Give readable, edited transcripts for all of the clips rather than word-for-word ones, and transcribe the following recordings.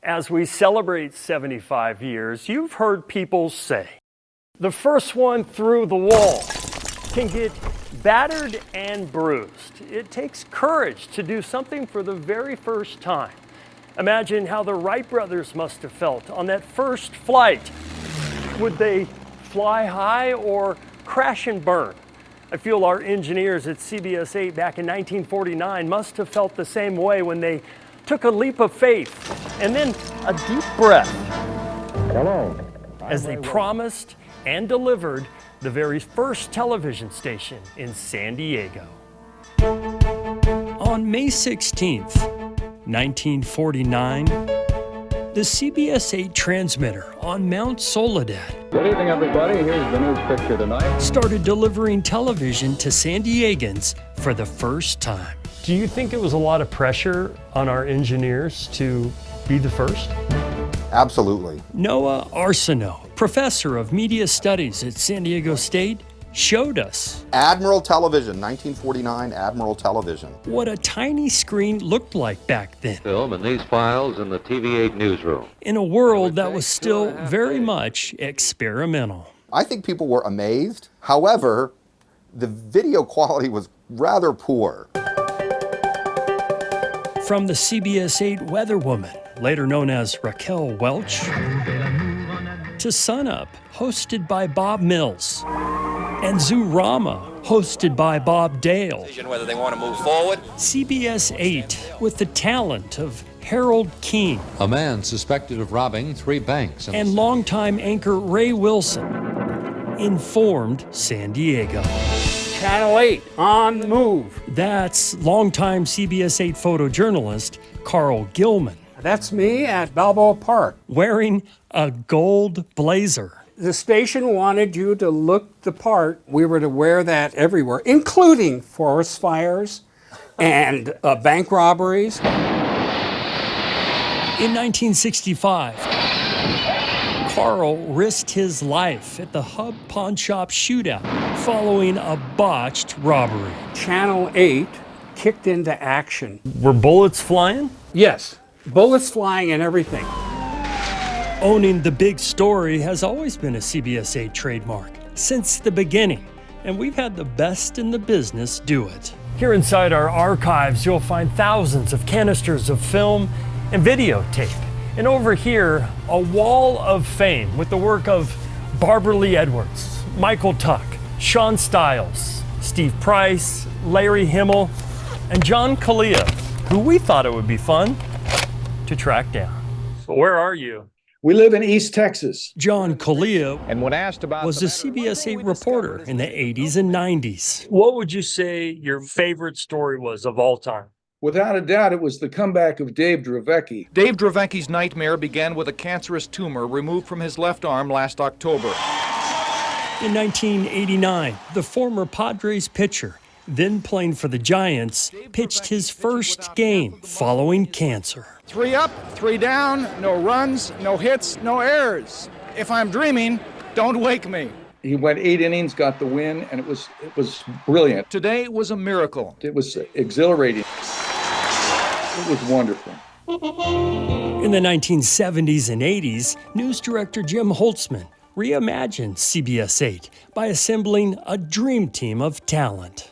As we celebrate 75 years, you've heard people say, the first one through the wall can get battered and bruised. It takes courage to do something for the very first time. Imagine how the Wright brothers must have felt on that first flight. Would they fly high or crash and burn? I feel our engineers at CBS 8 back in 1949 must have felt the same way when they took a leap of faith and then a deep breath. Hello. As they promised and delivered the very first television station in San Diego. On May 16th, 1949, the CBS 8 transmitter on Mount Soledad Good evening, everybody. Here's the news picture tonight. started delivering television to San Diegans for the first time. Do you think it was a lot of pressure on our engineers to be the first? Absolutely. Noah Arsenault, professor of media studies at San Diego State, showed us Admiral Television, 1949 Admiral Television. what a tiny screen looked like back then Film and these files in the TV8 newsroom. in a world that was still very much experimental. I think people were amazed. However, the video quality was rather poor. From the CBS 8 weatherwoman, later known as Raquel Welch, to Sunup, hosted by Bob Mills, and Zoorama, hosted by Bob Dale. Whether they want to move forward. CBS 8 with the talent of Harold King A man suspected of robbing 3 banks. and longtime anchor Ray Wilson informed San Diego. Channel 8, on the move. That's longtime CBS 8 photojournalist Carl Gilman, That's me at Balboa Park. wearing a gold blazer. The station wanted you to look the part. We were to wear that everywhere, including forest fires and bank robberies. In 1965, Carl risked his life at the Hub Pawn Shop shootout following a botched robbery. Channel 8 kicked into action. Were bullets flying? Yes, bullets flying and everything. Owning the big story has always been a CBS 8 trademark since the beginning, and we've had the best in the business do it. Here inside our archives, you'll find thousands of canisters of film and videotape. And over here, a wall of fame with the work of Barbara Lee Edwards, Michael Tuck, Sean Stiles, Steve Price, Larry Himmel, and John Kalia, who we thought it would be fun to track down. So where are you? We live in East Texas. John Kalia And when asked about was a CBS 8 reporter in the 80s and 90s. What would you say your favorite story was of all time? Without a doubt, it was the comeback of Dave Dravecki. Dave Dravecki's nightmare began with a cancerous tumor removed from his left arm last October. In 1989, the former Padres pitcher, then playing for the Giants, pitched his first game following cancer. 3 up, 3 down, no runs, no hits, no errors. If I'm dreaming, don't wake me. He went 8 innings, got the win, and it was brilliant. Today was a miracle. It was exhilarating. It was wonderful. In the 1970s and 80s, news director Jim Holtzman reimagined CBS 8 by assembling a dream team of talent.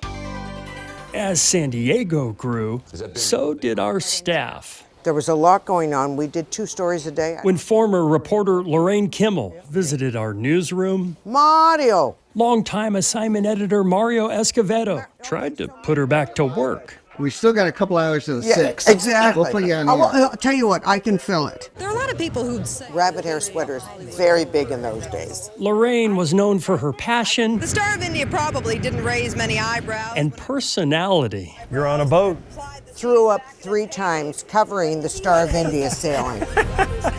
As San Diego grew, so did our staff. There was a lot going on. We did 2 stories a day. When former reporter Lorraine Kimmel visited our newsroom, Mario! longtime assignment editor Mario Escovedo tried to put her back to work. We still got a couple hours to the 6. Exactly. We'll put you on I'll tell you what, I can fill it. There are a lot of people who'd say Rabbit hair sweaters, very big in those days. Lorraine was known for her passion the Star of India probably didn't raise many eyebrows. and personality. You're on a boat. Threw up 3 times covering the Star of India sailing.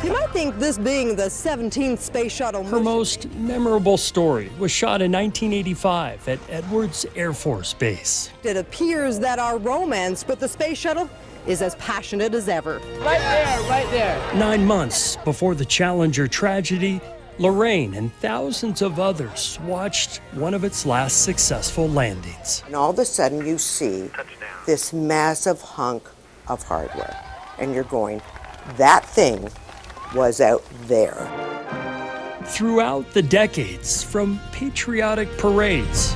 You might think this being the 17th space shuttle Her most memorable story was shot in 1985 at Edwards Air Force Base. It appears that our romance with the space shuttle is as passionate as ever. Right there. 9 months before the Challenger tragedy, Lorraine and thousands of others watched one of its last successful landings. And all of a sudden you see this massive hunk of hardware. And you're going, that thing was out there. Throughout the decades, from patriotic parades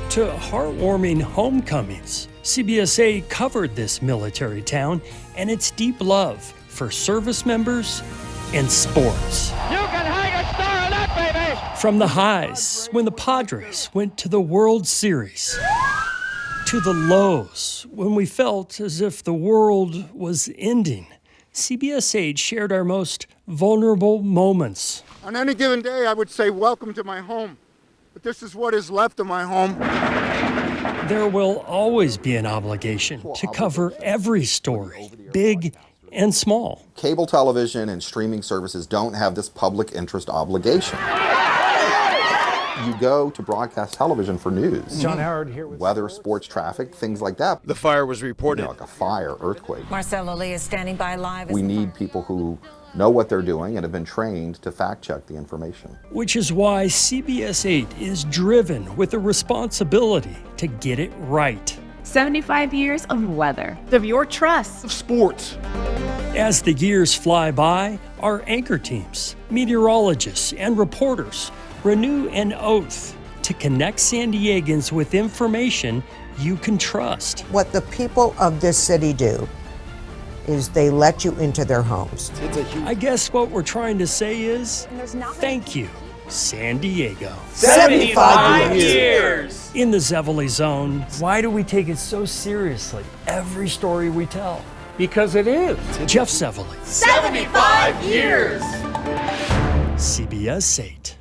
to heartwarming homecomings, CBS 8 covered this military town and its deep love for service members and sports. You can hang a star on that, baby! From the highs when the Padres went to the World Series, to the lows when we felt as if the world was ending, CBS 8 shared our most vulnerable moments. On any given day, I would say, welcome to my home. But this is what is left of my home. There will always be an obligation to cover every story, big and small. Cable television and streaming services don't have this public interest obligation. You go to broadcast television for news. John Howard here with weather, sports, traffic, things like that. The fire was reported. Like a fire, earthquake. Marcelo Lee is standing by live. We need people who know what they're doing and have been trained to fact-check the information. Which is why CBS 8 is driven with a responsibility to get it right. 75 years of weather, of your trust, of sports. As the years fly by, our anchor teams, meteorologists, and reporters renew an oath to connect San Diegans with information you can trust. What the people of this city do is they let you into their homes. I guess what we're trying to say is, thank you, San Diego. 75 years! In the Zevely-zone, why do we take it so seriously, every story we tell? Because it is. Jeff Zevely. 75 years! CBS 8.